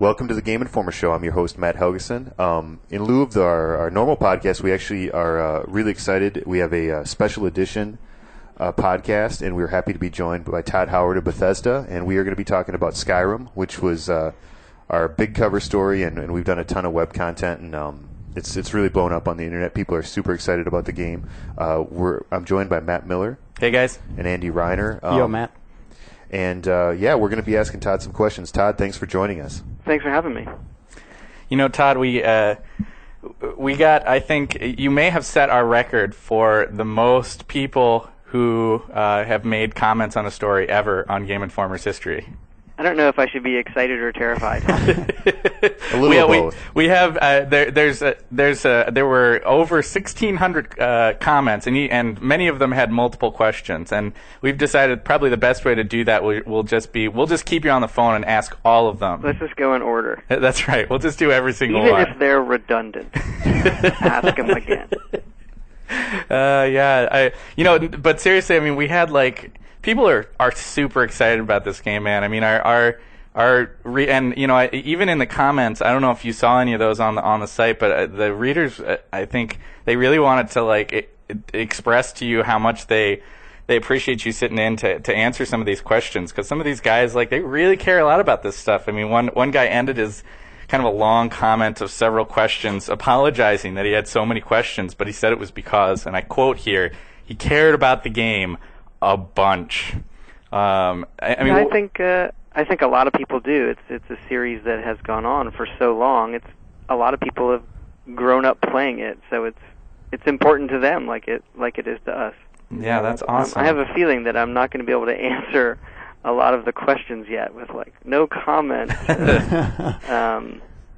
Welcome to the GameInformer Show. I'm your host, Matt Helgeson. In lieu of our normal podcast, we actually are really excited. We have a special edition podcast, and we're happy to be joined by Todd Howard of Bethesda, and we are going to be talking about Skyrim, which was our big cover story, and we've done a ton of web content, and it's really blown up on the internet. People are super excited about the game. I'm joined by Matt Miller. Hey, guys. And Andy Reiner. Yo, Matt. And, we're going to be asking Todd some questions. Todd, thanks for joining us. Thanks for having me. You know, Todd, we got, I think, you may have set our record for the most people who have made comments on a story ever on Game Informer's history. I don't know if I should be excited or terrified. A little of both. We have there were over 1,600 comments, and many of them had multiple questions. And we've decided probably the best way to do that will just keep you on the phone and ask all of them. Let's just go in order. That's right. We'll just do every single one. one. Even if they're redundant, ask them again. But seriously, I mean, we had people are super excited about this game, man. I mean, even in the comments, I don't know if you saw any of those on the site, but the readers, I think they really wanted to express to you how much they appreciate you sitting in to answer some of these questions, because some of these guys, they really care a lot about this stuff. I mean, one guy ended his kind of a long comment of several questions apologizing that he had so many questions, but he said it was because, and I quote here, he cared about the game a bunch. I think a lot of people do. It's a series that has gone on for so long. A lot of people have grown up playing it, so it's important to them, like it is to us. Yeah, that's awesome. I have a feeling that I'm not going to be able to answer a lot of the questions yet with no comment.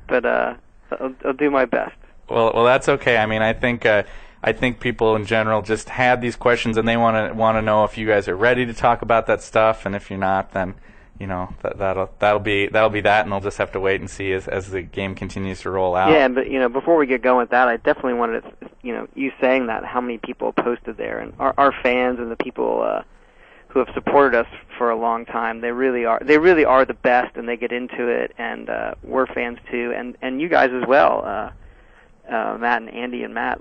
But I'll do my best. Well, that's okay. I mean, I think people in general just had these questions, and they want to know if you guys are ready to talk about that stuff, and if you're not, then that'll be that, and they'll just have to wait and see as the game continues to roll out. Yeah, but before we get going with that, I definitely wanted to, you saying that, how many people posted there, and our fans and the people who have supported us for a long time, they really are the best, and they get into it, and we're fans too, and you guys as well. Matt and Andy and Matt,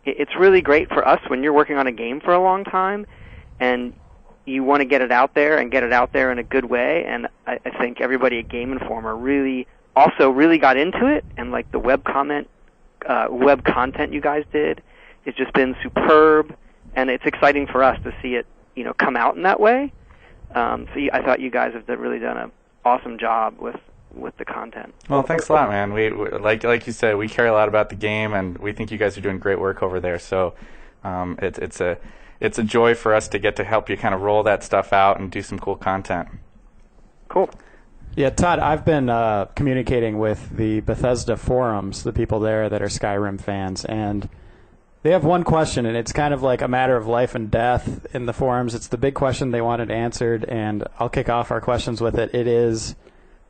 it's really great for us when you're working on a game for a long time, and you want to get it out there in a good way. And I think everybody at Game Informer really got into it, and the web content you guys did, it's just been superb, and it's exciting for us to see it, come out in that way. I thought you guys have really done an awesome job with the content. Well, thanks a lot, man. We like you said, we care a lot about the game, and we think you guys are doing great work over there. So it's a joy for us to get to help you kind of roll that stuff out and do some cool content. Cool. Yeah, Todd, I've been communicating with the Bethesda forums, the people there that are Skyrim fans, and they have one question, and it's kind of like a matter of life and death in the forums. It's the big question they wanted answered, and I'll kick off our questions with it. It is,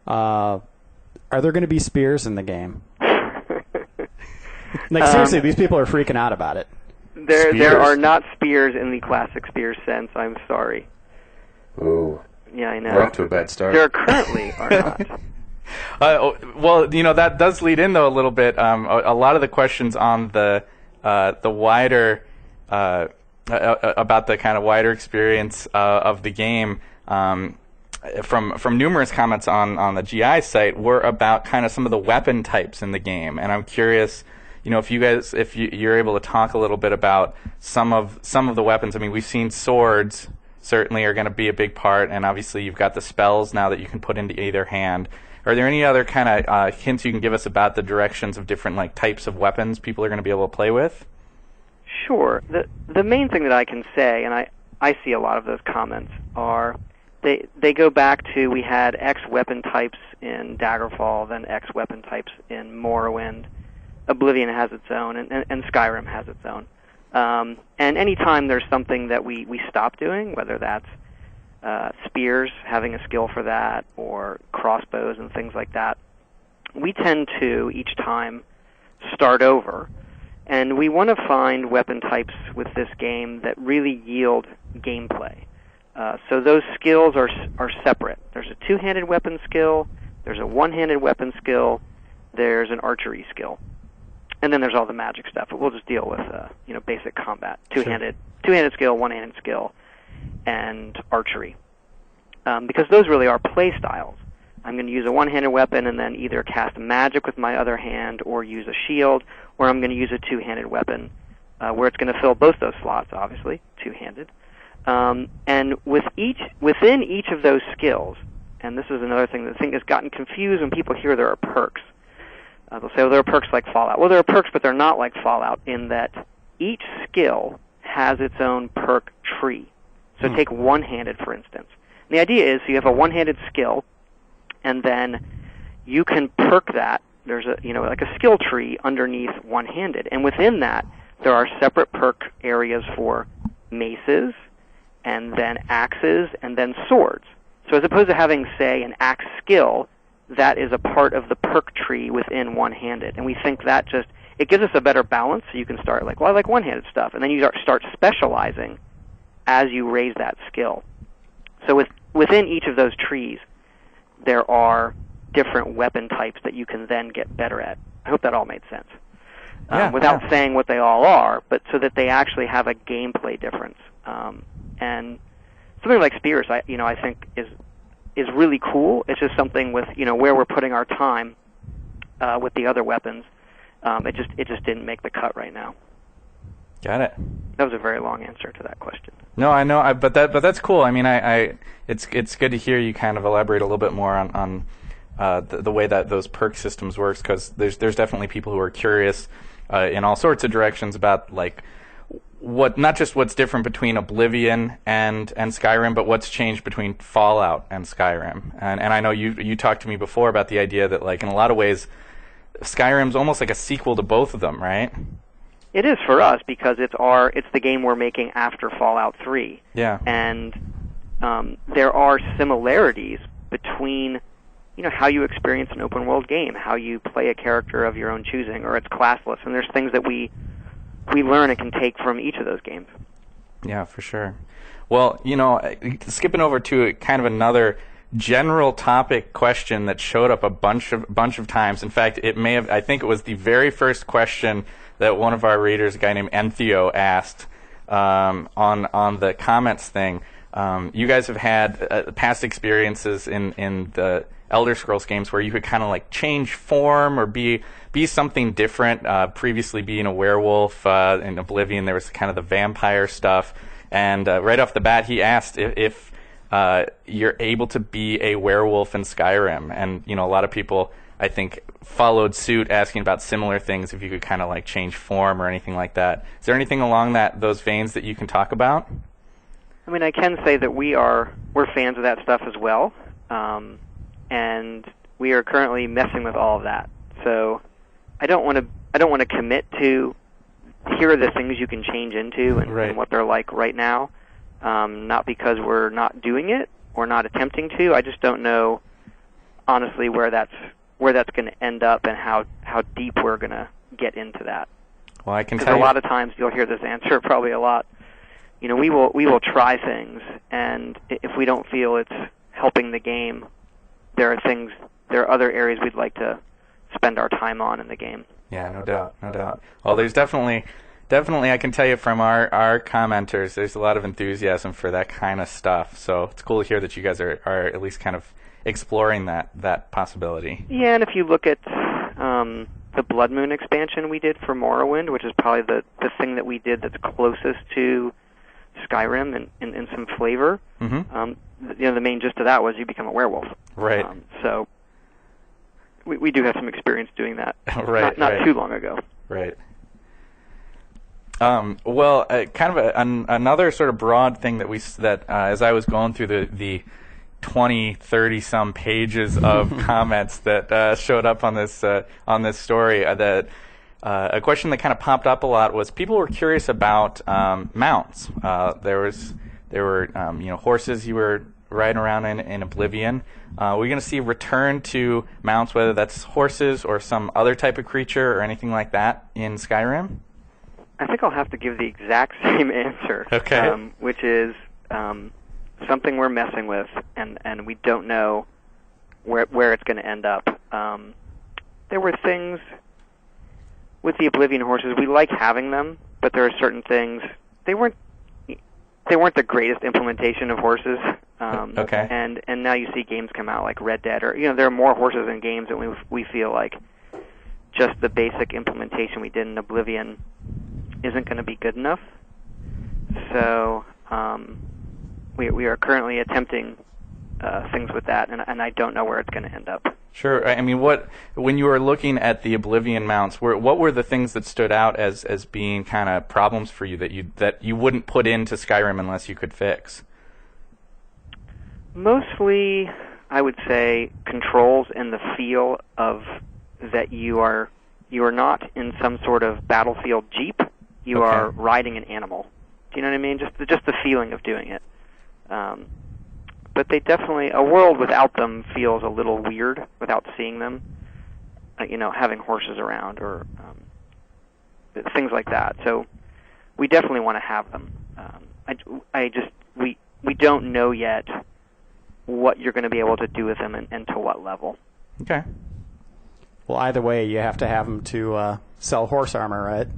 are there going to be spears in the game? Seriously, these people are freaking out about it. There are not spears in the classic spear sense. I'm sorry. Ooh. Yeah, I know. We're off to a bad start. There currently are not. Well, that does lead in though a little bit. A lot of the questions on the wider about the kind of wider experience of the game. From numerous comments on the GI site were about kind of some of the weapon types in the game, and I'm curious, if you're able to talk a little bit about some of the weapons. I mean, we've seen swords certainly are going to be a big part, and obviously you've got the spells now that you can put into either hand. Are there any other kind of hints you can give us about the directions of different types of weapons people are going to be able to play with? Sure. The main thing that I can say, and I see a lot of those comments, are they go back to, we had X weapon types in Daggerfall, then X weapon types in Morrowind. Oblivion has its own, and Skyrim has its own. And anytime there's something that we stop doing, whether that's spears, having a skill for that, or crossbows and things like that, we tend to, each time, start over. And we want to find weapon types with this game that really yield gameplay. So those skills are separate. There's a two-handed weapon skill, There's a one-handed weapon skill. There's an archery skill. And then there's all the magic stuff. But we'll just deal with basic combat. Two-handed skill, one-handed skill, and archery. Because those really are play styles. I'm going to use a one-handed weapon and then either cast magic with my other hand or use a shield, or I'm going to use a two-handed weapon where it's going to fill both those slots, obviously, two-handed. And within each of those skills, and this is another thing, the thing has gotten confused when people hear there are perks. They'll say, well, there are perks like Fallout. Well, there are perks, but they're not like Fallout in that each skill has its own perk tree. So take one-handed, for instance. And the idea is you have a one-handed skill, and then you can perk that. There's like a skill tree underneath one-handed. And within that, there are separate perk areas for maces, and then axes, and then swords. So as opposed to having, say, an axe skill, that is a part of the perk tree within one-handed. And we think that it gives us a better balance, so you can start like, well, I like one-handed stuff. And then you start specializing as you raise that skill. So within each of those trees, there are different weapon types that you can then get better at. I hope that all made sense. Without saying what they all are, but so that they actually have a gameplay difference. And something like Spears, I think is really cool. It's just something with where we're putting our time with the other weapons. It just didn't make the cut right now. Got it. That was a very long answer to that question. No, I know, but that's cool. I mean, it's good to hear you kind of elaborate a little bit more on the way that those perk systems works, because there's definitely people who are curious in all sorts of directions about like not just what's different between Oblivion and Skyrim, but what's changed between Fallout and Skyrim. And I know you talked to me before about the idea that like in a lot of ways Skyrim's almost like a sequel to both of them, right? It is for us because it's the game we're making after Fallout 3. Yeah. And there are similarities between how you experience an open world game, how you play a character of your own choosing, or it's classless, and there's things that we learn and can take from each of those games. Yeah, for sure. Well, skipping over to kind of another general topic question that showed up a bunch of times. In fact, I think it was the very first question that one of our readers, a guy named Entheo, asked on the comments thing. You guys have had past experiences in the Elder Scrolls games where you could kind of like change form or be something different. Previously being a werewolf, in Oblivion there was kind of the vampire stuff. And right off the bat he asked if you're able to be a werewolf in Skyrim. And a lot of people, I think, followed suit asking about similar things, if you could kind of like change form or anything like that. Is there anything along those veins that you can talk about? I mean, I can say that we're fans of that stuff as well, and we are currently messing with all of that. So I don't want to commit to here are the things you can change into and what they're like right now. Not because we're not doing it or not attempting to. I just don't know honestly where that's going to end up and how deep we're going to get into that. Well, I can tell you, because a lot of times you'll hear this answer probably a lot. We will try things, and if we don't feel it's helping the game, there are other areas we'd like to spend our time on in the game. Yeah, no doubt. Well, there's definitely I can tell you from our commenters, there's a lot of enthusiasm for that kind of stuff. So it's cool to hear that you guys are at least kind of exploring that possibility. Yeah, and if you look at the Blood Moon expansion we did for Morrowind, which is probably the thing that we did that's closest to Skyrim in some flavor. Mm-hmm. The main gist of that was you become a werewolf. Right. So we do have some experience doing that. Right. Not too long ago. Right. Well, kind of another sort of broad thing that as I was going through the 20, 30 some pages of comments that showed up on this story, that a question that kind of popped up a lot was people were curious about mounts. There were horses you were riding around in Oblivion. We're going to see return to mounts, whether that's horses or some other type of creature or anything like that in Skyrim? I think I'll have to give the exact same answer. Okay. Which is something we're messing with, and we don't know where it's going to end up. There were things with the Oblivion horses. We like having them, but there are certain things they weren't the greatest implementation of horses. Okay. And now you see games come out like Red Dead, or there are more horses in games, and we feel like just the basic implementation we did in Oblivion isn't going to be good enough. So we are currently attempting things with that, and I don't know where it's going to end up. Sure. I mean, when you were looking at the Oblivion mounts, what were the things that stood out as being kind of problems for you that you wouldn't put into Skyrim unless you could fix? Mostly, I would say controls and the feel of that you are not in some sort of battlefield jeep. You Okay. are riding an animal. Do you know what I mean? Just the feeling of doing it. But they definitely, a world without them feels a little weird without seeing them. Having horses around or things like that. So we definitely want to have them. We don't know yet what you're going to be able to do with them and to what level. Okay. Well, either way, you have to have them to sell horse armor, right?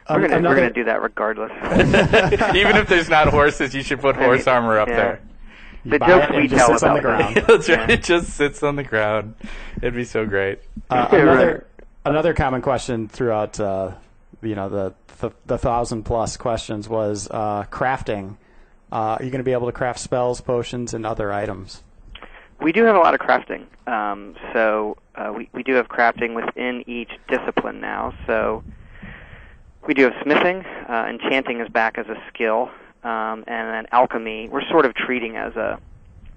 We're going to do that regardless. Even if there's not horses, you should put horse armor up there. The jokes we tell on the about ground. That's right. It just sits on the ground. It'd be so great. Another common question throughout the 1,000+ questions was crafting. Are you going to be able to craft spells, potions, and other items? We do have a lot of crafting. We do have crafting within each discipline now. So we do have smithing. Enchanting is back as a skill. And then alchemy, we're sort of treating as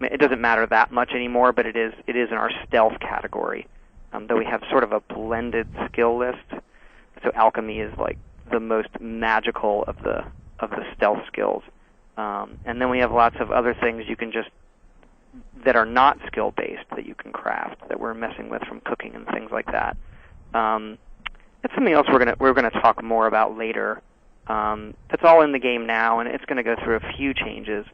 it doesn't matter that much anymore, but it is in our stealth category. Though we have sort of a blended skill list. So alchemy is like the most magical of the stealth skills. And then we have lots of other things you can that are not skill-based that you can craft that we're messing with, from cooking and things like that. That's something else we're gonna talk more about later. That's all in the game now, and it's going to go through a few changes.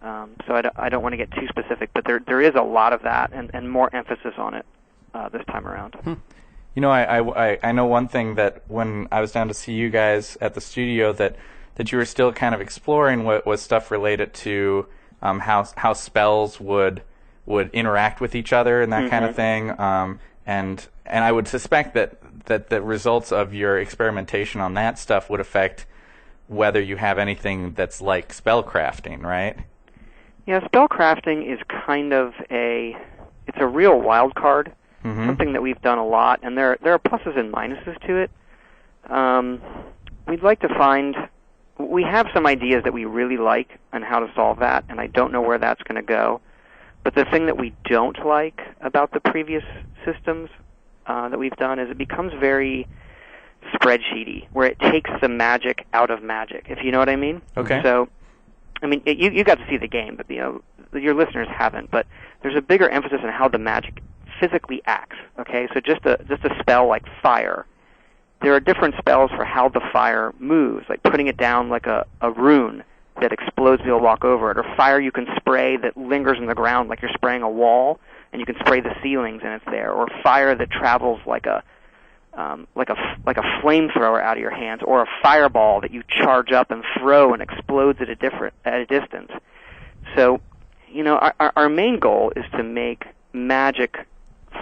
So I don't want to get too specific, but there is a lot of that and more emphasis on it this time around. I know one thing, that when I was down to see you guys at the studio, that you were still kind of exploring was stuff related to how spells would interact with each other and that kind of thing. And I would suspect that the results of your experimentation on that stuff would affect whether you have anything that's like spell crafting, right? Yeah, spell crafting is kind of it's a real wild card, something that we've done a lot, and there are pluses and minuses to it. We'd like to we have some ideas that we really like on how to solve that, and I don't know where that's going to go. But the thing that we don't like about the previous systems that we've done is it becomes very spreadsheety, where it takes the magic out of magic, if you know what I mean. Okay. So, I mean, you got to see the game, but your listeners haven't. But there's a bigger emphasis on how the magic physically acts. Okay, so just a spell like fire. There are different spells for how the fire moves, like putting it down like a rune that explodes, you'll walk over it, or fire you can spray that lingers in the ground like you're spraying a wall, and you can spray the ceilings and it's there, or fire that travels like a flamethrower out of your hands, or a fireball that you charge up and throw and explodes at a distance. So, our main goal is to make magic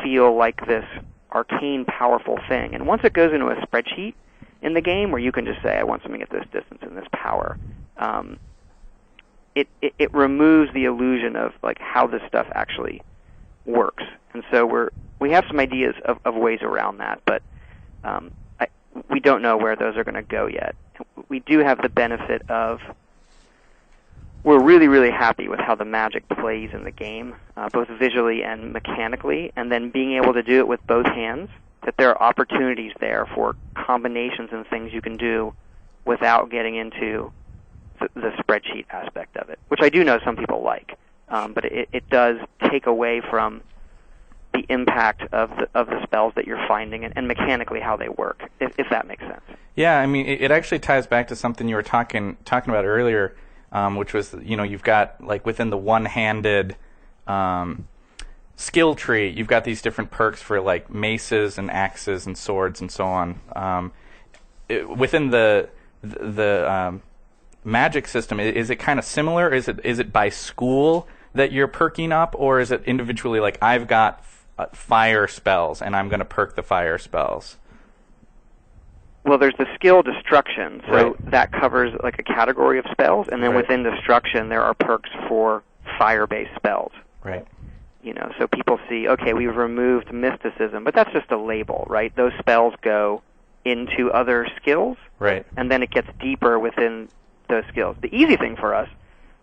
feel like this arcane, powerful thing. And once it goes into a spreadsheet in the game where you can just say, I want something at this distance and this power, it removes the illusion of like how this stuff actually works. And so we have some ideas of ways around that, but we don't know where those are going to go yet. We do have the benefit of we're really, really happy with how the magic plays in the game, both visually and mechanically, and then being able to do it with both hands, that there are opportunities there for combinations and things you can do without getting into the spreadsheet aspect of it, which I do know some people like, but it does take away from the impact of the spells that you're finding and mechanically how they work, if that makes sense. Yeah, I mean, it actually ties back to something you were talking about earlier which was, you've got, like, within the one-handed skill tree, you've got these different perks for, like, maces and axes and swords and so on. Within the magic system, is it kind of similar? Is it by school that you're perking up, or is it individually, like, I've got fire spells and I'm going to perk the fire spells? Well, there's the skill destruction, so Right. that covers like a category of spells, and then Right. within destruction there are perks for fire-based spells. Right. So people see, okay, we've removed mysticism, but that's just a label, right? Those spells go into other skills, Right. and then it gets deeper within those skills. The easy thing for us,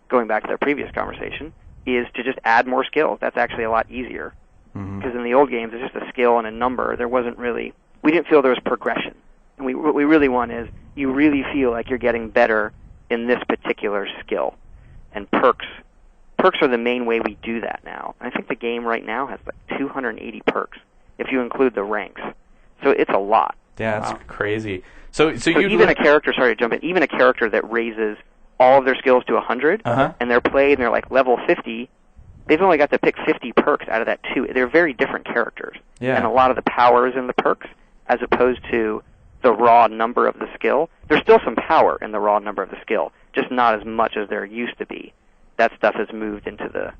going back to the previous conversation, is to just add more skills. That's actually a lot easier. Because in the old games, it's just a skill and a number. There wasn't really, we didn't feel there was progression. And what we really want is, you really feel like you're getting better in this particular skill. And perks are the main way we do that now. I think the game right now has like 280 perks, if you include the ranks. So it's a lot. Yeah, that's crazy. So even a character, sorry to jump in, even a character that raises all of their skills to 100, and they're played and they're like level 50, they've only got to pick 50 perks out of that too. They're very different characters. Yeah. And a lot of the power is in the perks, as opposed to the raw number of the skill. There's still some power in the raw number of the skill, just not as much as there used to be. That stuff has moved into the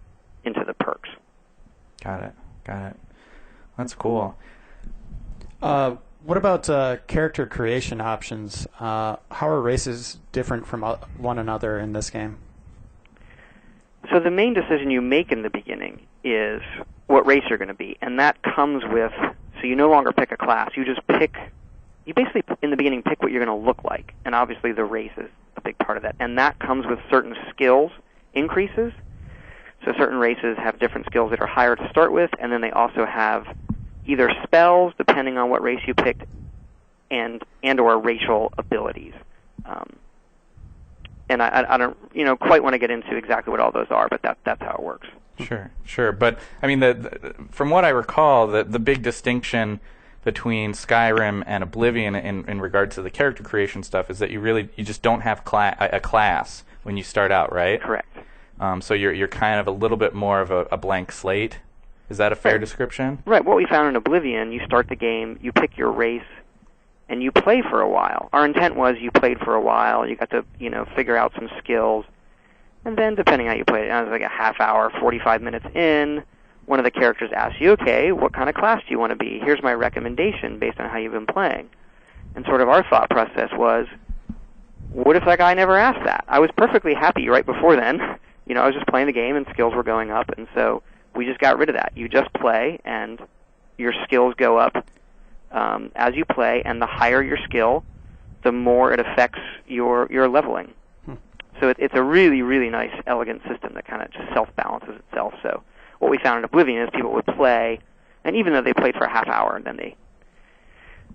perks. Got it. That's cool. What about character creation options? How are races different from one another in this game? So the main decision you make in the beginning is what race you're going to be, and that comes with, so you no longer pick a class, you basically in the beginning pick what you're going to look like, and obviously the race is a big part of that, and that comes with certain skills increases. So certain races have different skills that are higher to start with, and then they also have either spells, depending on what race you picked, and or racial abilities. And I don't quite want to get into exactly what all those are, but that's how it works. Sure. But I mean, from what I recall, the big distinction between Skyrim and Oblivion in regard to the character creation stuff is that you just don't have a class when you start out, right? Correct. So you're kind of a little bit more of a blank slate. Is that a fair description? Right. What we found in Oblivion, you start the game, you pick your race, and you play for a while. Our intent was you played for a while, you got to, figure out some skills, and then depending how you played, it was like a half hour, 45 minutes in, one of the characters asks you, okay, what kind of class do you want to be? Here's my recommendation based on how you've been playing. And sort of our thought process was, what if that guy never asked that? I was perfectly happy right before then. I was just playing the game and skills were going up, and so we just got rid of that. You just play, and your skills go up as you play, and the higher your skill, the more it affects your leveling. So it's a really, really nice, elegant system that kind of just self-balances itself. So what we found in Oblivion is people would play, and even though they played for a half hour and then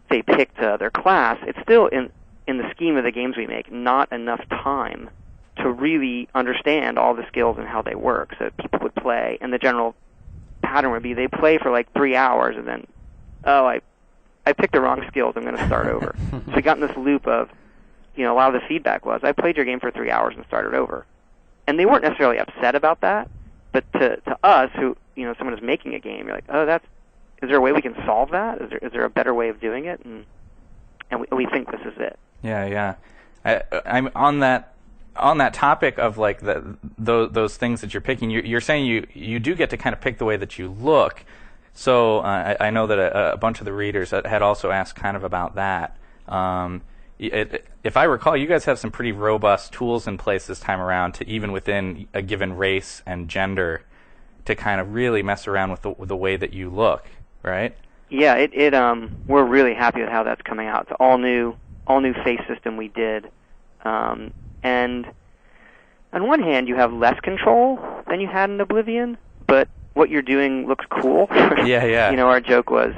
they picked their class, it's still, in the scheme of the games we make, not enough time to really understand all the skills and how they work. So people would play, and the general pattern would be they play for like 3 hours, and then, I picked the wrong skills, I'm going to start over. So we got in this loop of, a lot of the feedback was, I played your game for 3 hours and started over. And they weren't necessarily upset about that, but to us, who, someone is making a game, you're like, is there a way we can solve that? Is there a better way of doing it? And we think this is it. Yeah. I'm on that topic of like those things that you're picking. You're saying you do get to kind of pick the way that you look. So I know that a bunch of the readers had also asked kind of about that. If I recall, you guys have some pretty robust tools in place this time around to even within a given race and gender to kind of really mess around with the way that you look, right? Yeah, we're really happy with how that's coming out. It's all new face system we did. And on one hand, you have less control than you had in Oblivion, but what you're doing looks cool. Yeah. Our joke was,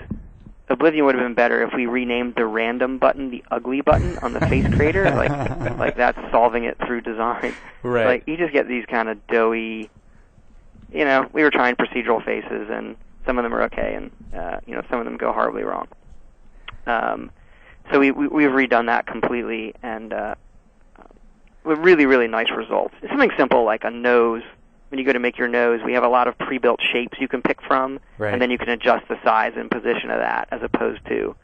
Oblivion would have been better if we renamed the random button the ugly button on the face creator. Like that's solving it through design. Right. Like you just get these kind of doughy. We were trying procedural faces, and some of them are okay, and some of them go horribly wrong. So we've redone that completely, and with really, really nice results. It's something simple like a nose. When you go to make your nose, we have a lot of pre-built shapes you can pick from, Right. and then you can adjust the size and position of that, as opposed to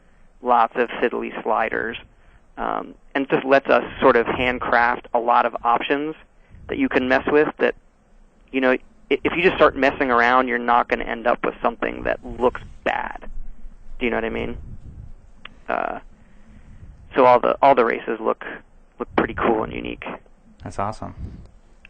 lots of fiddly sliders. And it just lets us sort of handcraft a lot of options that you can mess with that, you know, if you just start messing around, you're not going to end up with something that looks bad. Do you know what I mean? So all the races look pretty cool and unique. That's awesome.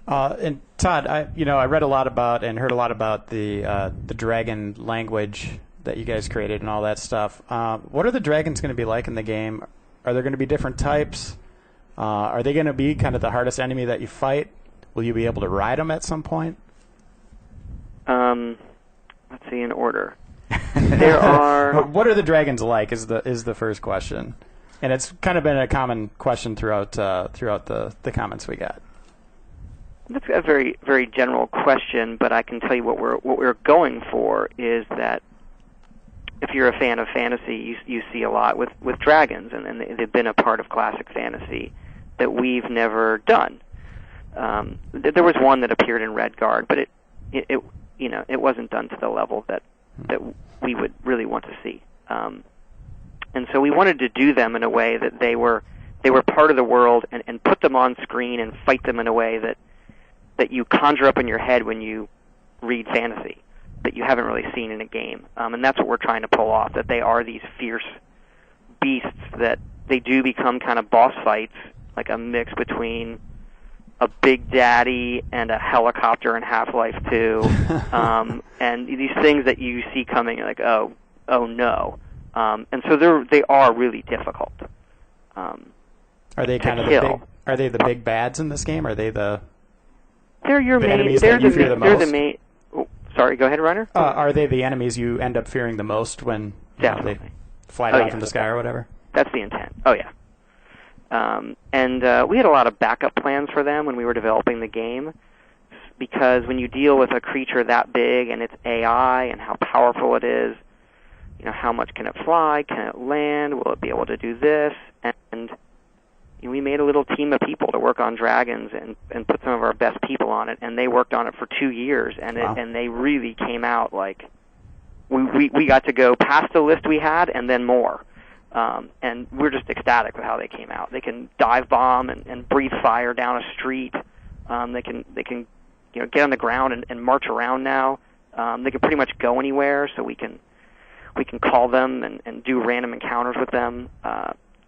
And Todd, I read a lot about and heard a lot about the dragon language that you guys created and all that stuff. What are the dragons going to be like in the game? Are there going to be different types? Are they going to be kind of the hardest enemy that you fight? Will you be able to ride them at some point? Let's see, in order. There are. What are the dragons like? Is the first question, and it's kind of been a common question throughout the comments we got. That's a very, very general question, but I can tell you what we're going for is that if you're a fan of fantasy, you see a lot with dragons, and they've been a part of classic fantasy that we've never done. There was one that appeared in Redguard, but it wasn't done to the level that we would really want to see. And so we wanted to do them in a way that they were part of the world and put them on screen and fight them in a way that you conjure up in your head when you read fantasy that you haven't really seen in a game. And that's what we're trying to pull off, that they are these fierce beasts that they do become kind of boss fights, like a mix between a Big Daddy and a helicopter in Half-Life 2. And these things that you see coming, you're like, oh no. And so they are really difficult. Are they kind of are they the big bads in this game? Are they they're your main enemies that you fear the most? They're the main. Oh, sorry, go ahead, Runner. Are they the enemies you end up fearing the most when they fly down from the sky or whatever? That's the intent. Oh yeah. And we had a lot of backup plans for them when we were developing the game, because when you deal with a creature that big and its AI and how powerful it is, how much can it fly? Can it land? Will it be able to do this? And we made a little team of people to work on dragons and put some of our best people on it, and they worked on it for 2 years, and Wow. and they really came out like we got to go past the list we had and then more. And we're just ecstatic with how they came out. They can dive bomb and breathe fire down a street. They can get on the ground and march around now. They can pretty much go anywhere, so we can call them and do random encounters with them.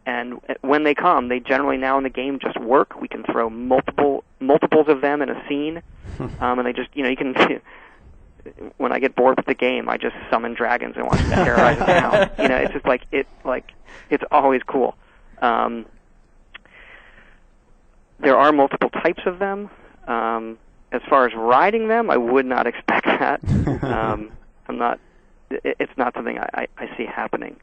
And when they come, they generally now in the game just work. We can throw multiples of them in a scene, and they just you can. When I get bored with the game, I just summon dragons and watch them terrorize the town. It's just it's always cool. There are multiple types of them. As far as riding them, I would not expect that. It's not something I see happening.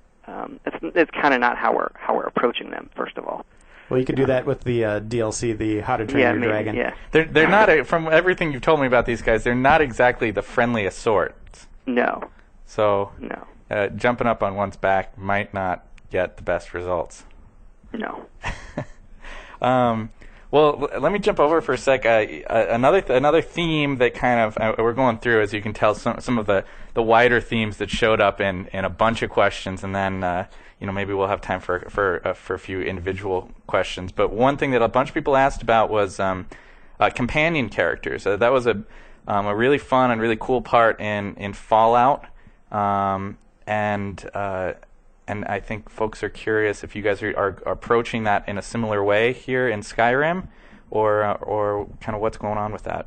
It's kind of not how we're approaching them. First of all. Well, you could do that with the DLC, the How to Train Your Dragon. Yeah. They're not from everything you've told me about these guys. They're not exactly the friendliest sort. No. So No. Jumping up on one's back might not get the best results. No. Well, let me jump over for a sec. Another theme that kind of we're going through, as you can tell, some of the wider themes that showed up in a bunch of questions, and then maybe we'll have time for a few individual questions. But one thing that a bunch of people asked about was companion characters. That was a really fun and really cool part in Fallout, and I think folks are curious if you guys are approaching that in a similar way here in Skyrim, or kind of what's going on with that.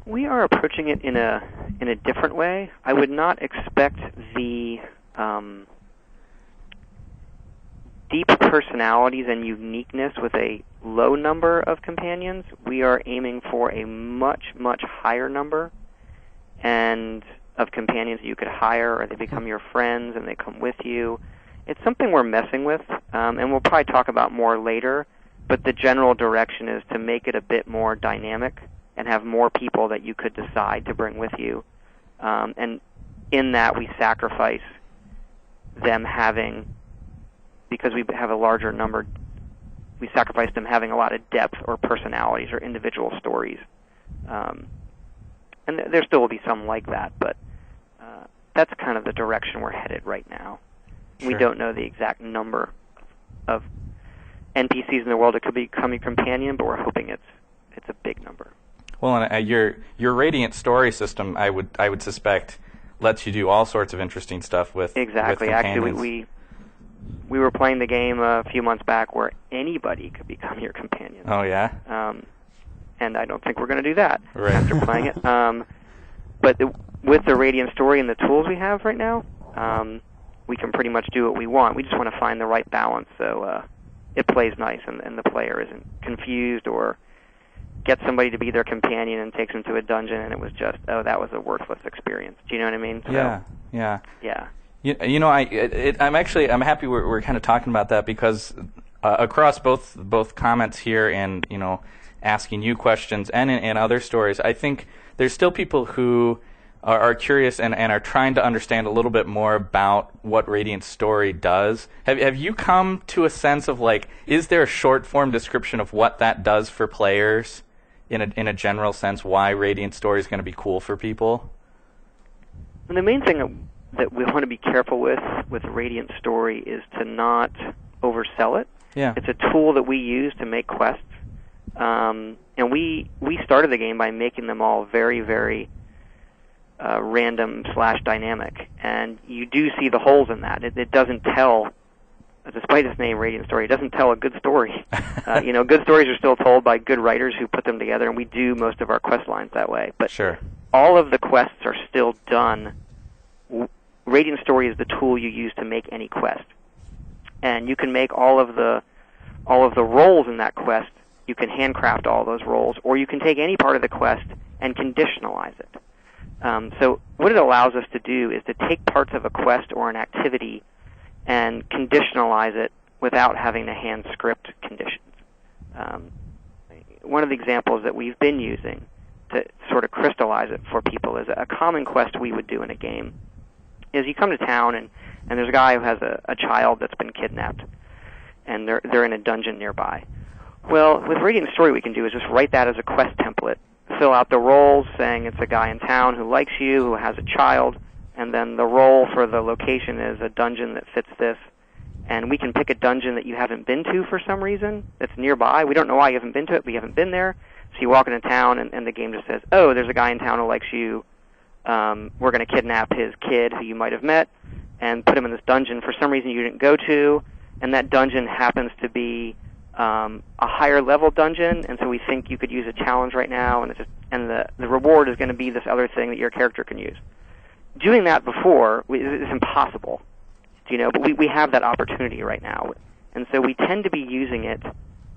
We are approaching it in a different way. I would not expect the deep personalities and uniqueness with a low number of companions. We are aiming for a much, much higher number and of companions that you could hire, or they become your friends and they come with you. It's something we're messing with, and we'll probably talk about more later, but the general direction is to make it a bit more dynamic and have more people that you could decide to bring with you. And in that, we sacrifice them having, because we have a larger number, we sacrificed them having a lot of depth or personalities or individual stories. And there still will be some like that, but that's kind of the direction we're headed right now. Sure. We don't know the exact number of NPCs in the world that could become your companion, but we're hoping it's a big number. Well, and your Radiant story system, I would suspect, lets you do all sorts of interesting stuff with exactly. With Actually, we were playing the game a few months back where anybody could become your companion. Oh yeah. And I don't think we're going to do that after playing it. But with the Radiant story and the tools we have right now, we can pretty much do what we want. We just want to find the right balance so it plays nice and the player isn't confused or gets somebody to be their companion and takes them to a dungeon and it was just, oh, that was a worthless experience. Do you know what I mean? So, yeah. Yeah. I'm happy we're kind of talking about that because across both comments here and asking you questions and in other stories, I think there's still people who are curious and are trying to understand a little bit more about what Radiant Story does. Have you come to a sense of is there a short form description of what that does for players in a general sense? Why Radiant Story is going to be cool for people? And the main thing that we want to be careful with Radiant Story is to not oversell it. Yeah. It's a tool that we use to make quests, and we started the game by making them all very, very random/dynamic, and you do see the holes in that. It doesn't tell, despite its name, Radiant Story, it doesn't tell a good story. Good stories are still told by good writers who put them together, and we do most of our quest lines that way. But sure. All of the quests are still done. Radiant Story is the tool you use to make any quest, and you can make all of the roles in that quest. You can handcraft all those roles, or you can take any part of the quest and conditionalize it. So what it allows us to do is to take parts of a quest or an activity and conditionalize it without having to hand script conditions. One of the examples that we've been using to sort of crystallize it for people is a common quest we would do in a game is you come to town and there's a guy who has a child that's been kidnapped and they're in a dungeon nearby. Well, with Radiant Story, what we can do is just write that as a quest template, fill out the roles saying it's a guy in town who likes you, who has a child, and then the role for the location is a dungeon that fits this. And we can pick a dungeon that you haven't been to for some reason that's nearby. We don't know why you haven't been to it, but you haven't been there. So you walk into town, and the game just says, oh, there's a guy in town who likes you. We're going to kidnap his kid who you might have met and put him in this dungeon for some reason you didn't go to, and that dungeon happens to be a higher level dungeon, and so we think you could use a challenge right now, and the reward is going to be this other thing that your character can use. Doing that before is impossible, but we have that opportunity right now, and so we tend to be using it.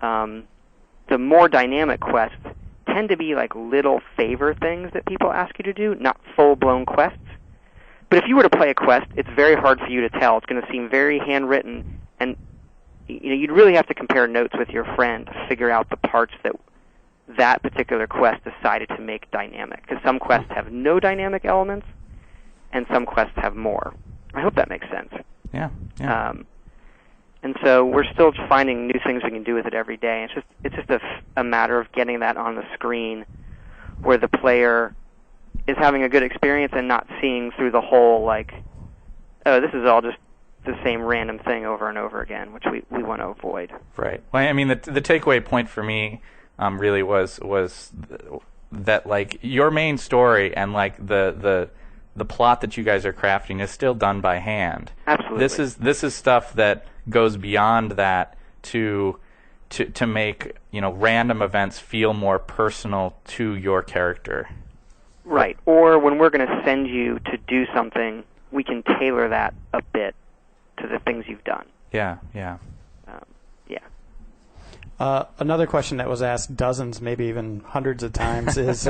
The more dynamic quests tend to be like little favor things that people ask you to do, not full-blown quests. But if you were to play a quest, it's very hard for you to tell. It's going to seem very handwritten, and you'd really have to compare notes with your friend to figure out the parts that particular quest decided to make dynamic. Because some quests have no dynamic elements, and some quests have more. I hope that makes sense. Yeah. And so we're still finding new things we can do with it every day. It's just a matter of getting that on the screen where the player is having a good experience and not seeing through the whole, oh, this is all just the same random thing over and over again, which we want to avoid. Right. Well, I mean, the takeaway point for me really was that your main story and the plot that you guys are crafting is still done by hand. Absolutely. This is stuff that goes beyond that to make random events feel more personal to your character. Right. Or when we're going to send you to do something, we can tailor that a bit to the things you've done. Yeah. Another question that was asked dozens, maybe even hundreds of times is,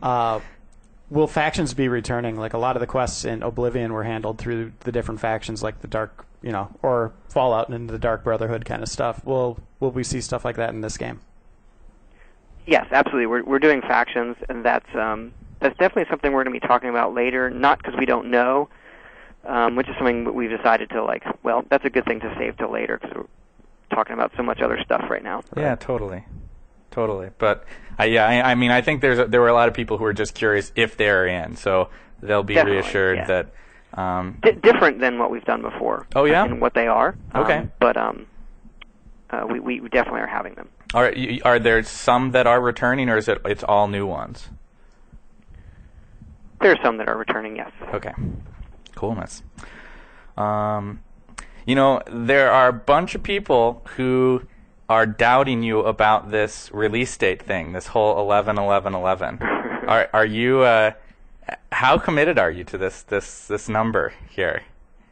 will factions be returning? Like a lot of the quests in Oblivion were handled through the different factions, like the Dark, or Fallout and into the Dark Brotherhood kind of stuff. Will we see stuff like that in this game? Yes, absolutely. We're doing factions, and that's definitely something we're going to be talking about later. Not because we don't know, which is something that we've decided to well, that's a good thing to save till later, because talking about so much other stuff right now. Yeah, totally. But I mean, I think there were a lot of people who were just curious if they're in, so they'll be Definitely, reassured yeah. that different than what we've done before. Oh, yeah? And what they are. Okay. But we definitely are having them. Are there some that are returning, or it's all new ones? There are some that are returning, yes. Okay. Coolness. There are a bunch of people who are doubting you about this release date thing, this whole 11/11/11. Are you? How committed are you to this number here?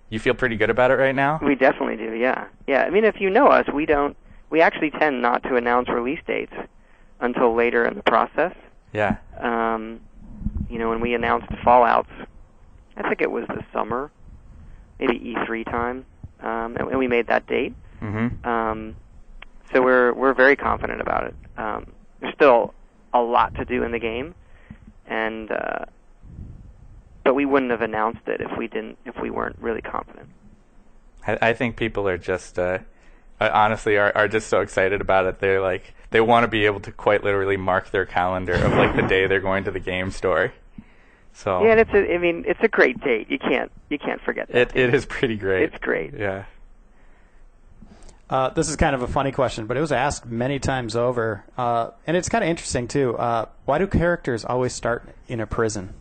You feel pretty good about it right now? We definitely do, yeah. Yeah, I mean, if you know us, we actually tend not to announce release dates until later in the process. Yeah. When we announced Fallouts, I think it was this summer, maybe E3 time, and we made that date. Mm-hmm. So we're very confident about it. There's still a lot to do in the game, but we wouldn't have announced it if we weren't really confident. I think people are just honestly are just so excited about it. They're like, they want to be able to quite literally mark their calendar of like the day they're going to the game store. So yeah, and it's a great date. You can't forget that. It is pretty great. It's great. Yeah. This is kind of a funny question, but it was asked many times over, and it's kind of interesting too. Why do characters always start in a prison?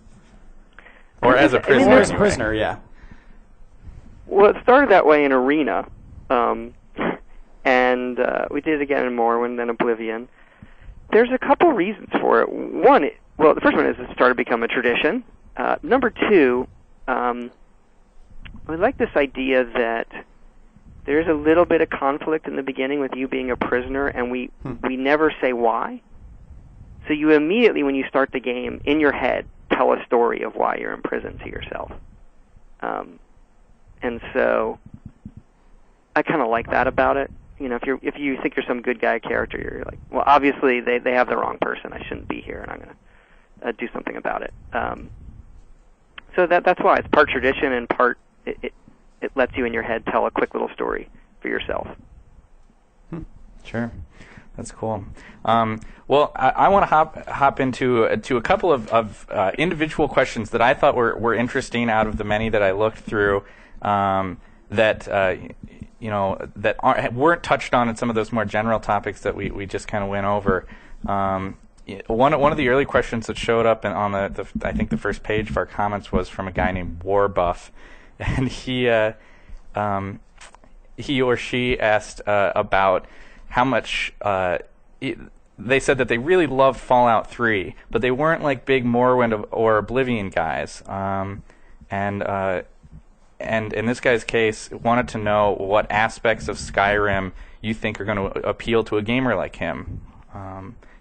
Or as a prisoner? Or as a prisoner, yeah. Well, it started that way in Arena, and we did it again in Morrowind, then Oblivion. There's a couple reasons for it. One, the first one is it started to become a tradition. Number two, we like this idea that there's a little bit of conflict in the beginning with you being a prisoner, and we never say why. So you immediately, when you start the game, in your head, tell a story of why you're in prison to yourself. And so I kind of like that about it. If you think you're some good guy character, you're like, well, obviously they have the wrong person. I shouldn't be here, and I'm going to do something about it. So that's why it's part tradition and part it lets you in your head tell a quick little story for yourself. Sure. That's cool. Well, I want to hop into a couple of individual questions that I thought were interesting out of the many that I looked through that weren't touched on in some of those more general topics that we just kind of went over. One of the early questions that showed up on I think the first page of our comments was from a guy named Warbuff, and he or she asked about how much they said that they really loved Fallout 3, but they weren't like big Morrowind or Oblivion guys. And in this guy's case, wanted to know what aspects of Skyrim you think are going to appeal to a gamer like him.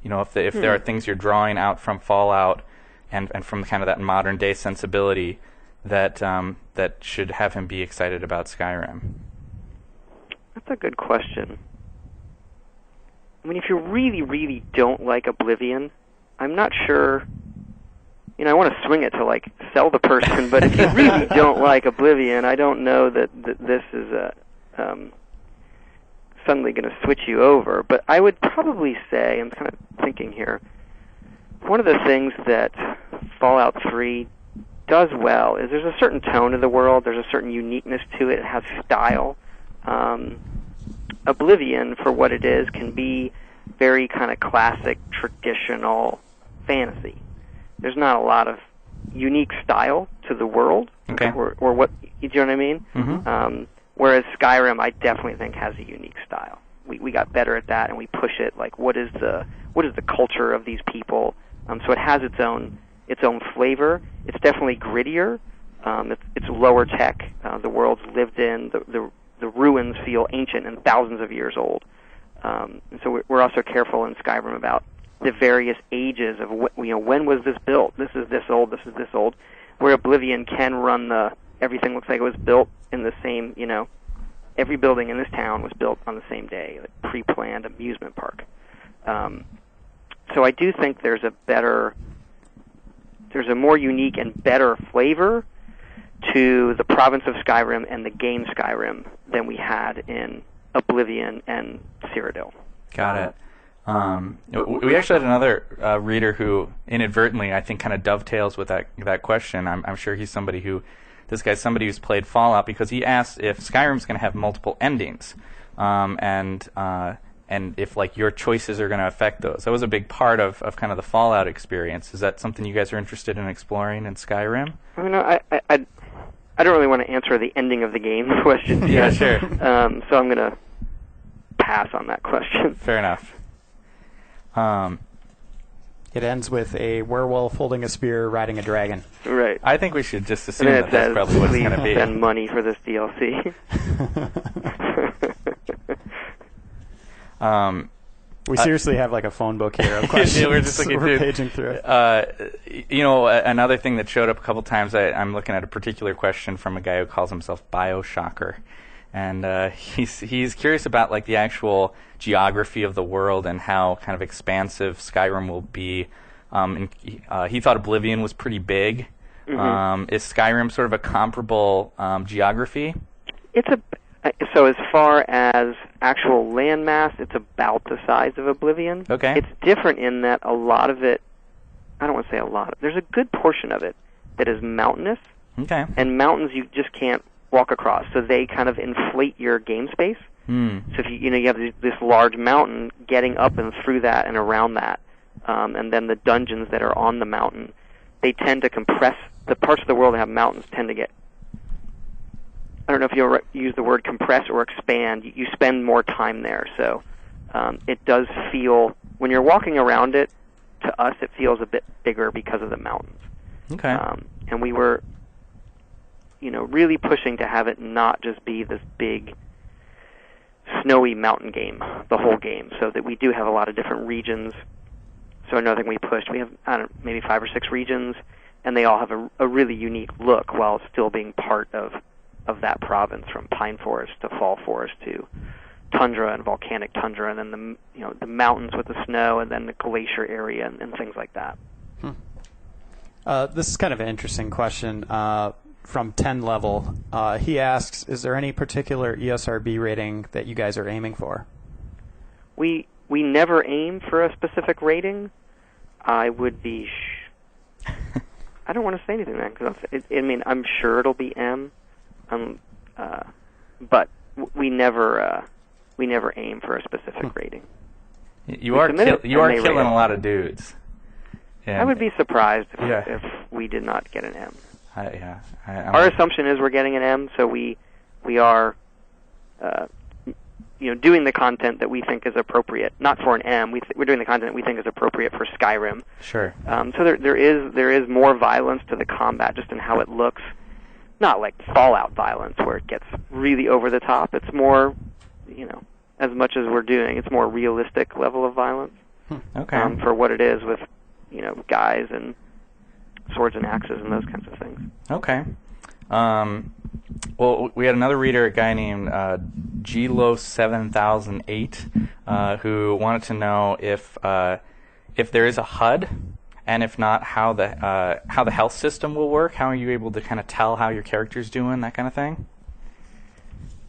If there are things you're drawing out from Fallout and from kind of that modern day sensibility that should have him be excited about Skyrim. That's a good question. I mean, if you really, really don't like Oblivion, I'm not sure. I want to swing it to like sell the person, but if you really don't like Oblivion, I don't know that this is suddenly going to switch you over. But I would probably say, I'm kind of thinking here, one of the things that Fallout 3 does well is there's a certain tone of the world, there's a certain uniqueness to it, it has style. Oblivion, for what it is, can be very kind of classic, traditional fantasy. There's not a lot of unique style to the world, okay. or what, you know what I mean? Mm-hmm. Whereas Skyrim, I definitely think, has a unique style. We got better at that, and we push it. Like, what is the culture of these people? So it has its own flavor. It's definitely grittier. It's lower tech. The world's lived in. The ruins feel ancient and thousands of years old. And so we're also careful in Skyrim about the various ages of when was this built? This is this old. This is this old. Where Oblivion can run everything looks like it was built in the same. Every building in this town was built on the same day, like pre-planned amusement park. So I do think there's a more unique and better flavor to the province of Skyrim and the game Skyrim than we had in Oblivion and Cyrodiil. Got it. We actually had another reader who inadvertently, I think, kind of dovetails with that question. I'm sure this guy's somebody who's played Fallout, because he asked if Skyrim's going to have multiple endings, and if like your choices are going to affect those. That was a big part of kind of the Fallout experience. Is that something you guys are interested in exploring in Skyrim? I don't really want to answer the ending of the game question. Yeah, sure. So I'm going to pass on that question. Fair enough. It ends with a werewolf holding a spear riding a dragon. Right. I think we should just assume that that's probably what it's going to be. Please spend money for this DLC. We seriously have like a phone book here of questions. Yeah, we're just looking through. Paging through it. Another thing that showed up a couple times, I'm looking at a particular question from a guy who calls himself Bioshocker. And he's curious about like the actual geography of the world and how kind of expansive Skyrim will be. He thought Oblivion was pretty big. Mm-hmm. Is Skyrim sort of a comparable geography? So as far as actual landmass, it's about the size of Oblivion. Okay. It's different in that a lot of it, I don't want to say a lot, there's a good portion of it that is mountainous. Okay. And mountains you just can't walk across, so they kind of inflate your game space. So if you have this large mountain, getting up and through that and around that, and then the dungeons that are on the mountain, they tend to compress. The parts of the world that have mountains tend to get, I don't know if you'll use the word compress or expand. You spend more time there, so it does feel, when you're walking around it, to us it feels a bit bigger because of the mountains. Okay. And we were really pushing to have it not just be this big snowy mountain game, the whole game, so that we do have a lot of different regions. So another thing we pushed, we have, maybe 5 or 6 regions, and they all have a really unique look while still being part of that province, from pine forest to fall forest to tundra and volcanic tundra, and then the mountains with the snow, and then the glacier area and things like that. This is kind of an interesting question. From 10 level, he asks, is there any particular ESRB rating that you guys are aiming for? We never aim for a specific rating. I would be I don't want to say anything then, because I'm sure it'll be M, but we never aim for a specific rating. You are killing a lot of dudes. I would be surprised if we did not get an M. Our assumption is we're getting an M, so we are doing the content that we think is appropriate. Not for an M, we're doing the content that we think is appropriate for Skyrim. Sure. So there is more violence to the combat, just in how it looks. Not like Fallout violence where it gets really over the top. It's more, as much as we're doing, it's more realistic level of violence. Okay. For what it is, with guys and swords and axes and those kinds of things. Okay. Well, we had another reader, a guy named Glo7008, who wanted to know if there is a HUD, and if not, how the health system will work. How are you able to kind of tell how your character's doing, that kind of thing?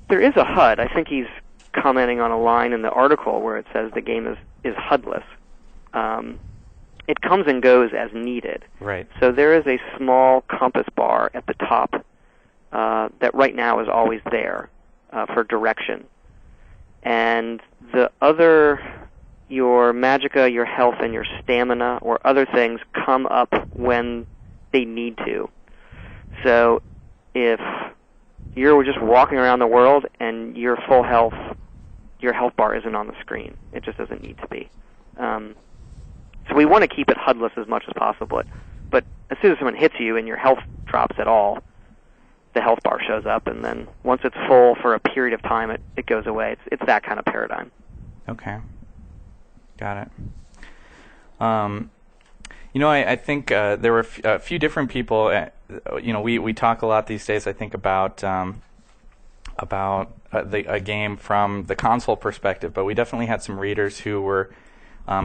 There is a HUD. I think he's commenting on a line in the article where it says the game is HUDless. It comes and goes as needed. Right. So there is a small compass bar at the top that right now is always there for direction. And the other, your magicka, your health, and your stamina, or other things, come up when they need to. So if you're just walking around the world and your full health, your health bar isn't on the screen. It just doesn't need to be. So we want to keep it HUDless as much as possible. But as soon as someone hits you and your health drops at all, the health bar shows up, and then once it's full for a period of time, it goes away. It's that kind of paradigm. Okay. Got it. I think there were a few different people. We talk a lot these days, I think, about a game from the console perspective, but we definitely had some readers who were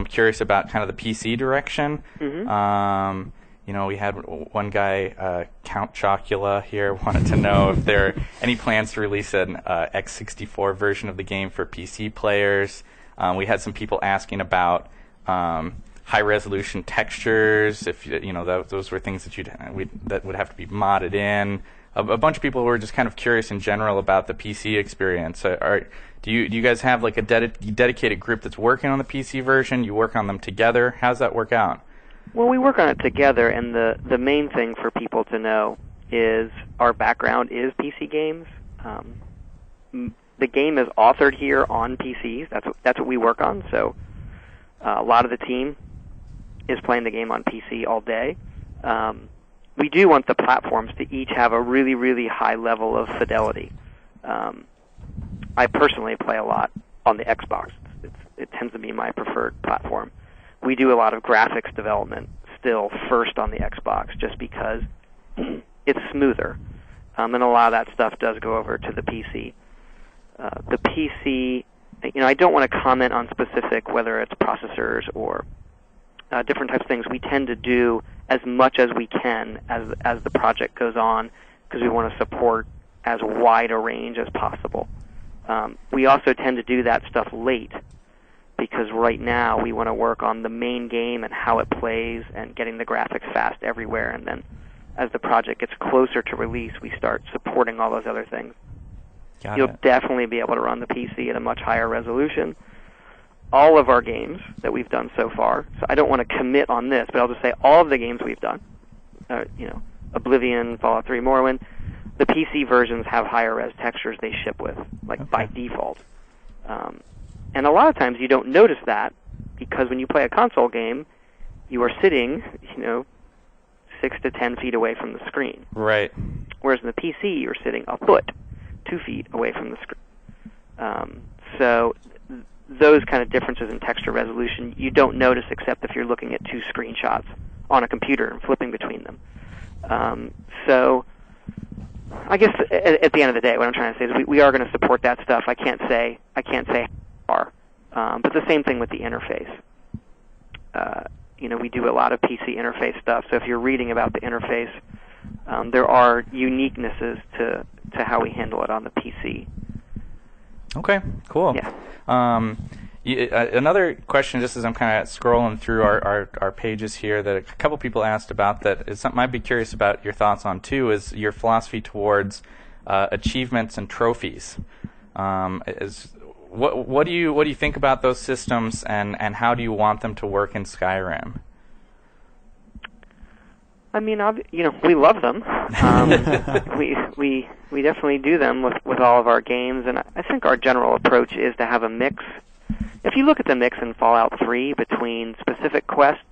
curious about kind of the PC direction. Mm-hmm. we had one guy, Count Chocula here, wanted to know if there are any plans to release an x64 version of the game for PC players. We had some people asking about high-resolution textures. If those were things that would have to be modded in. A bunch of people who were just kind of curious in general about the PC experience. Do you guys have like a dedicated group that's working on the PC version? You work on them together? How's that work out? Well, we work on it together, and the main thing for people to know is our background is PC games. The game is authored here on PCs. That's what we work on. So a lot of the team is playing the game on PC all day. We do want the platforms to each have a really, really high level of fidelity. I personally play a lot on the Xbox. It tends to be my preferred platform. We do a lot of graphics development still first on the Xbox just because it's smoother. And a lot of that stuff does go over to the PC. The PC, I don't want to comment on specific, whether it's processors or different types of things. We tend to do as much as we can as the project goes on because we want to support as wide a range as possible. We also tend to do that stuff late because right now we want to work on the main game and how it plays and getting the graphics fast everywhere, and then as the project gets closer to release, we start supporting all those other things. You'll definitely be able to run the PC at a much higher resolution. All of our games that we've done so far, so I don't want to commit on this, but I'll just say all of the games we've done, Oblivion, Fallout 3, Morrowind, the PC versions have higher res textures they ship with, by default. And a lot of times you don't notice that because when you play a console game, you are sitting, 6 to 10 feet away from the screen. Right. Whereas in the PC, you're sitting a foot, 2 feet away from the screen. So those kind of differences in texture resolution you don't notice except if you're looking at two screenshots on a computer and flipping between them. So I guess at the end of the day, what I'm trying to say is we are going to support that stuff. I can't say how far, but the same thing with the interface. We do a lot of PC interface stuff. So if you're reading about the interface, there are uniquenesses to how we handle it on the PC. Okay, cool. Yeah. Another question, just as I'm kind of scrolling through our pages here, that a couple people asked about that is something I'd be curious about your thoughts on too, is your philosophy towards achievements and trophies. What do you think about those systems, and how do you want them to work in Skyrim? I mean, we love them. We definitely do them with all of our games, and I think our general approach is to have a mix. If you look at the mix in Fallout 3 between specific quests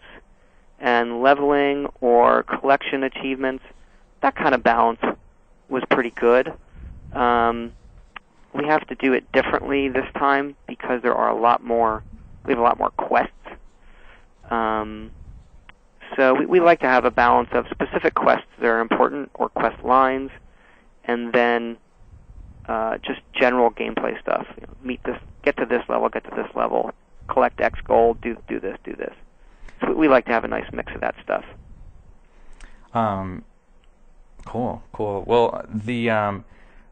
and leveling or collection achievements, that kind of balance was pretty good. We have to do it differently this time because we have a lot more quests. So we like to have a balance of specific quests that are important or quest lines, and then just general gameplay stuff. Get to this level, collect X gold, do this. So we like to have a nice mix of that stuff. Cool. Well,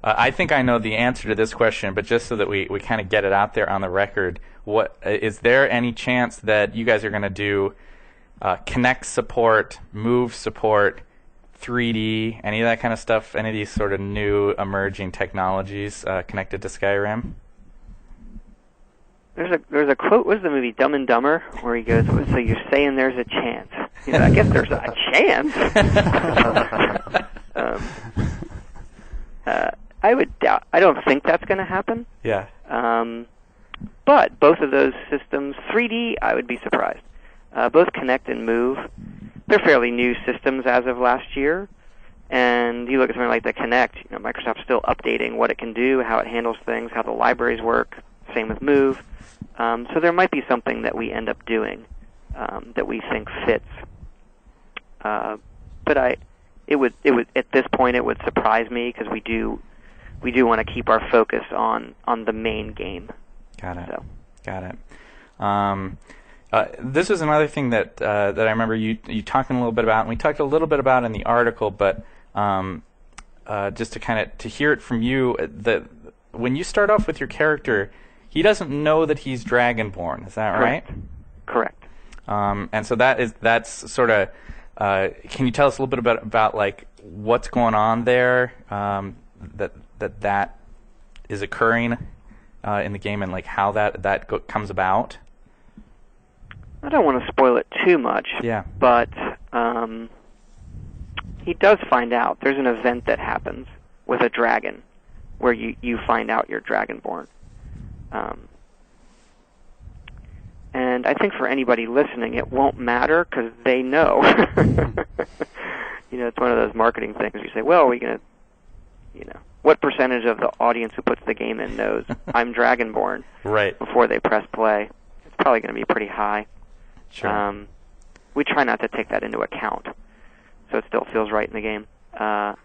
I think I know the answer to this question, but just so that we kind of get it out there on the record, is there any chance that you guys are going to do Connect support, Move support, 3D, any of that kind of stuff, any of these sort of new emerging technologies connected to Skyrim? There's a quote, what is the movie, Dumb and Dumber, where he goes, so you're saying there's a chance. I guess there's a chance. I would doubt, I don't think that's going to happen. Yeah. But both of those systems, 3D, I would be surprised. Both Connect and Move, they're fairly new systems as of last year. And you look at something like the Connect, Microsoft's still updating what it can do, how it handles things, how the libraries work. Same with Move. So there might be something that we end up doing that we think fits. But it would at this point it would surprise me because we do want to keep our focus on the main game. Got it. So. Got it. This is another thing that that I remember you talking a little bit about, and we talked a little bit about in the article, but just to kind of to hear it from you, that when you start off with your character, he doesn't know that he's Dragonborn. Is that right? Correct. And so that's sort of. Can you tell us a little bit about like what's going on there? That is occurring in the game, and like how that comes about. I don't want to spoil it too much. Yeah. But he does find out. There's an event that happens with a dragon where you find out you're Dragonborn. And I think for anybody listening, it won't matter because they know. It's one of those marketing things. You say, well, we're going to, what percentage of the audience who puts the game in knows I'm Dragonborn right before they press play? It's probably going to be pretty high. Sure. We try not to take that into account, so it still feels right in the game. But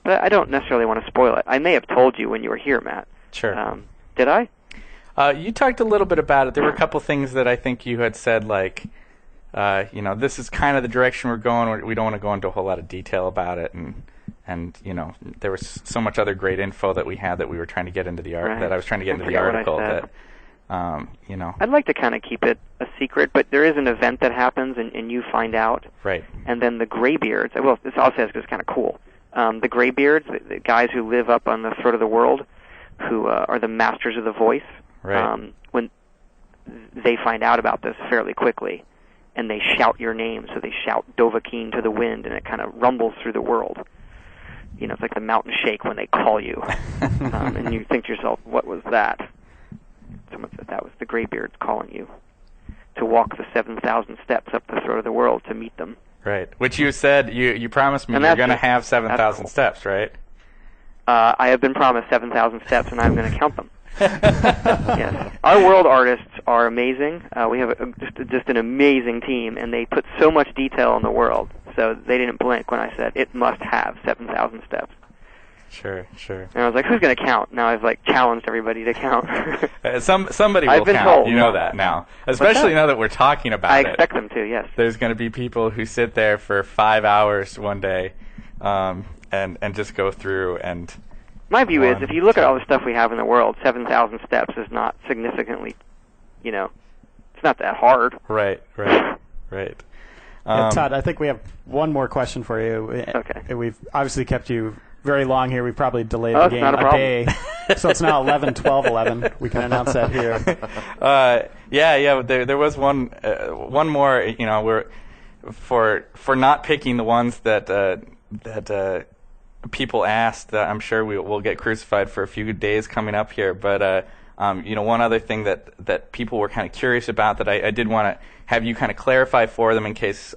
I don't necessarily want to spoil it. I may have told you when you were here, Matt. Sure. Did I? You talked a little bit about it. There were a couple things that I think you had said, like, this is kind of the direction we're going. We don't want to go into a whole lot of detail about it, and there was so much other great info that we had that we were trying to get into the that I was trying to get into the article that. I'd like to kind of keep it a secret, but there is an event that happens, and you find out. Right. And then the Greybeards. Well, this I'll say is kind of cool. The Greybeards, the guys who live up on the throat of the world, who are the masters of the voice. Right. When they find out about this fairly quickly, and they shout your name, so they shout Dovahkiin to the wind, and it kind of rumbles through the world. It's like the mountain shake when they call you, and you think to yourself, "What was that?" Someone said that was the Greybeards calling you to walk the 7,000 steps up the throat of the world to meet them. Right. Which you said you promised me you're going to have 7,000 cool. steps, right? I have been promised 7,000 steps, and I'm going to count them. Yes, our world artists are amazing. We have just an amazing team, and they put so much detail in the world. So they didn't blink when I said it must have 7,000 steps. Sure. And I was like, who's going to count? Now I've challenged everybody to count. Somebody will count. Told. You know that now, especially now that we're talking about it. I expect them to. Yes. There's going to be people who sit there for 5 hours one day, and just go through and. My view is, if you look at all the stuff we have in the world, 7,000 steps is not significantly, it's not that hard. Right. Todd, I think we have one more question for you. Okay. We've obviously kept you very long here. We probably delayed the it's game not a day. So it's now 11, 12, 11. We can announce that here. Yeah. There was one more. We're for not picking the ones that people asked. I'm sure we'll get crucified for a few days coming up here. But one other thing that people were kind of curious about that I did want to have you kind of clarify for them in case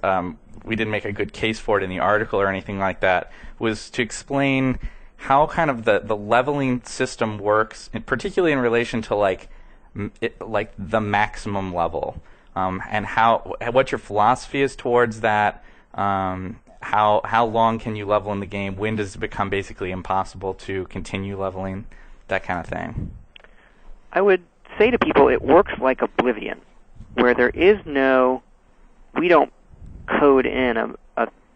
we didn't make a good case for it in the article or anything like that, was to explain how kind of the leveling system works, and particularly in relation to like the maximum level, and what your philosophy is towards that. How long can you level in the game? When does it become basically impossible to continue leveling? That kind of thing. I would say to people it works like Oblivion, where there is we don't code in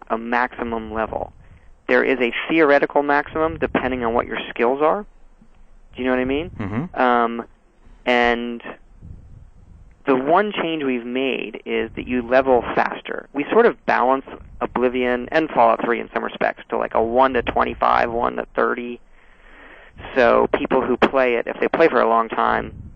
a maximum level. There is a theoretical maximum depending on what your skills are. Do you know what I mean? Mm-hmm. And the one change we've made is that you level faster. We sort of balance Oblivion and Fallout 3 in some respects to like a 1 to 25, 1 to 30. So people who play it, if they play for a long time,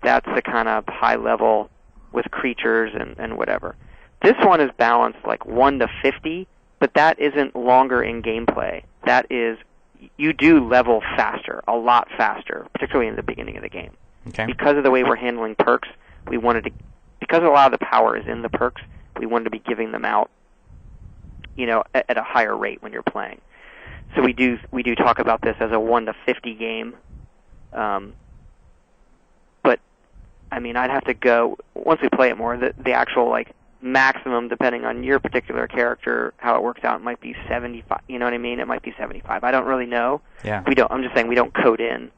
that's the kind of high level with creatures and whatever. This one is balanced like 1 to 50, but that isn't longer in gameplay. That is, you do level faster, a lot faster, particularly in the beginning of the game. Okay. Because of the way we're handling perks, we wanted to, because a lot of the power is in the perks, we wanted to be giving them out, at a higher rate when you're playing. So we do talk about this as a 1 to 50 game. But I mean, I'd have to go once we play it more. The actual maximum, depending on your particular character, how it works out, it might be 75. You know what I mean? It might be 75. I don't really know. Yeah. We don't. I'm just saying we don't code in.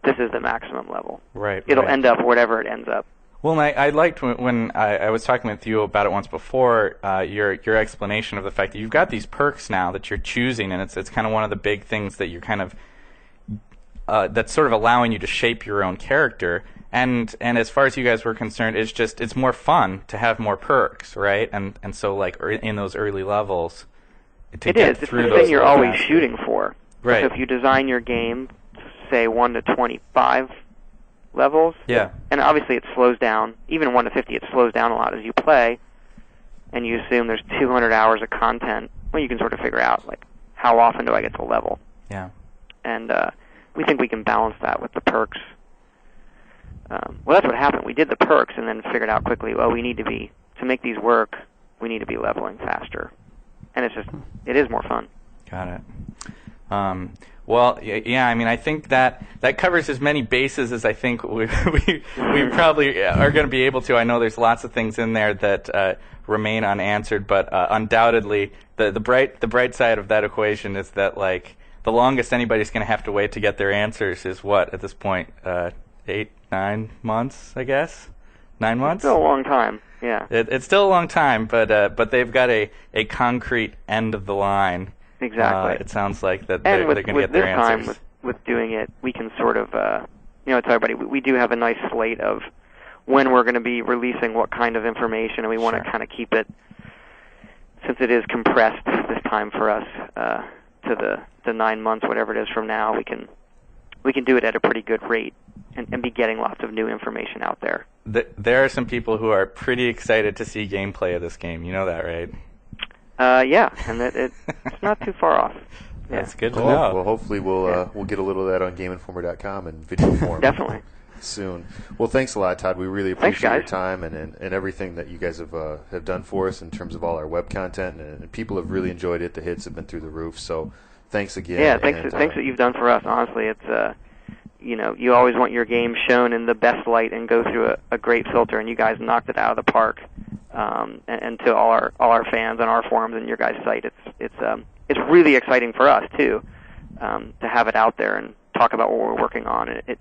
This is the maximum level. Right. It'll end up whatever it ends up. Well, I liked when I was talking with you about it once before, your explanation of the fact that you've got these perks now that you're choosing, and it's kind of one of the big things that you're kind of that's sort of allowing you to shape your own character. And as far as you guys were concerned, it's more fun to have more perks, right? And so like in those early levels, to it get is. It's through the those thing you're levels always faster. shooting for. Right. So if you design your game, say 1 to 25 levels, Yeah. and obviously it slows down. Even 1 to 50, it slows down a lot as you play, and you assume there's 200 hours of content. Well, you can sort of figure out like how often do I get to level, Yeah. and we think we can balance that with the perks. Well, that's what happened. We did the perks and then figured out quickly, well, to make these work, we need to be leveling faster. And it is more fun. Got it. Well, yeah, I mean, I think that covers as many bases as I think we probably are going to be able to. I know there's lots of things in there that remain unanswered, but undoubtedly the bright side of that equation is that, like, the longest anybody's going to have to wait to get their answers is what, at this point, 8, 9 months, I guess? 9 months? It's still a long time, yeah. It's still a long time, but they've got a concrete end of the line. Exactly. It sounds like that they're going to get their answers. Time, with doing it, we can sort of, tell everybody, we do have a nice slate of when we're going to be releasing what kind of information, and we want to kind of keep it, since it is compressed this time for us, to the 9 months, whatever it is from now, we can do it at a pretty good rate and be getting lots of new information out there. There are some people who are pretty excited to see gameplay of this game. You know that, right? Yeah, and it's not too far off. Yeah. That's good to Cool. know. Well, hopefully we'll get a little of that on GameInformer.com and video form. Definitely. Soon. Well, thanks a lot, Todd. We really appreciate guys. your time and everything that you guys have done for us in terms of all our web content, and people have really enjoyed it. The hits have been through the roof. So, thanks again. Yeah, thanks that you've done for us. Honestly, it's you always want your game shown in the best light and go through a great filter, and you guys knocked it out of the park. And to all our fans on our forums and your guys' site, it's really exciting for us too, to have it out there and talk about what we're working on. And it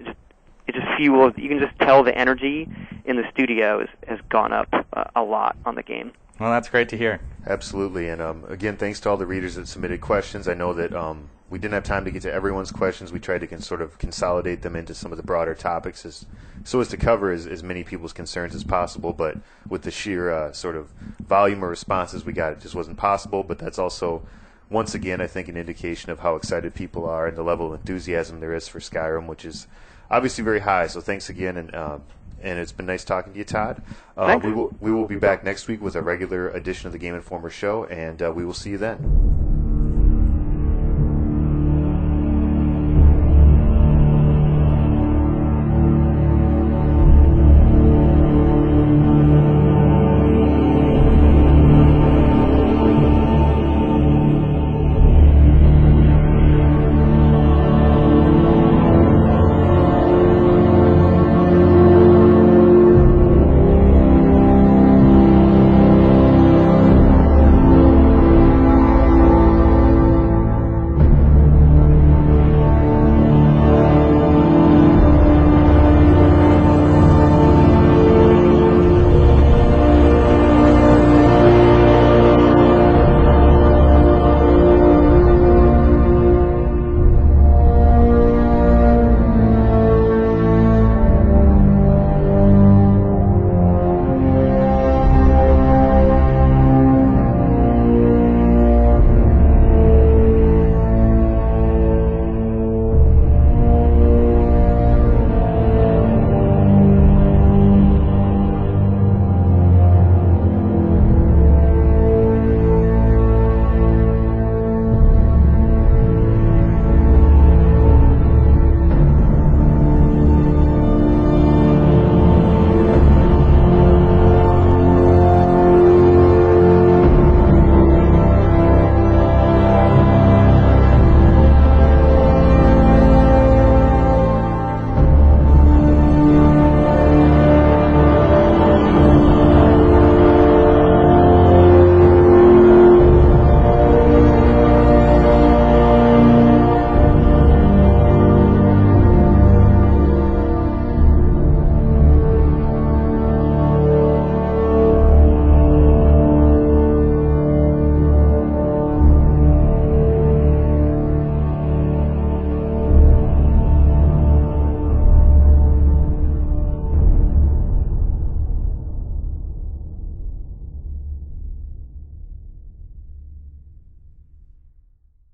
just fuels. You can just tell the energy in the studio has gone up a lot on the game. Well, that's great to hear. Absolutely. And again, thanks to all the readers that submitted questions. I know that we didn't have time to get to everyone's questions. We tried to sort of consolidate them into some of the broader topics so as to cover as many people's concerns as possible. But with the sheer sort of volume of responses we got, it just wasn't possible. But that's also, once again, I think an indication of how excited people are and the level of enthusiasm there is for Skyrim, which is obviously very high. So thanks again, and it's been nice talking to you, Todd. Thanks. We will be back next week with a regular edition of the Game Informer show, and we will see you then.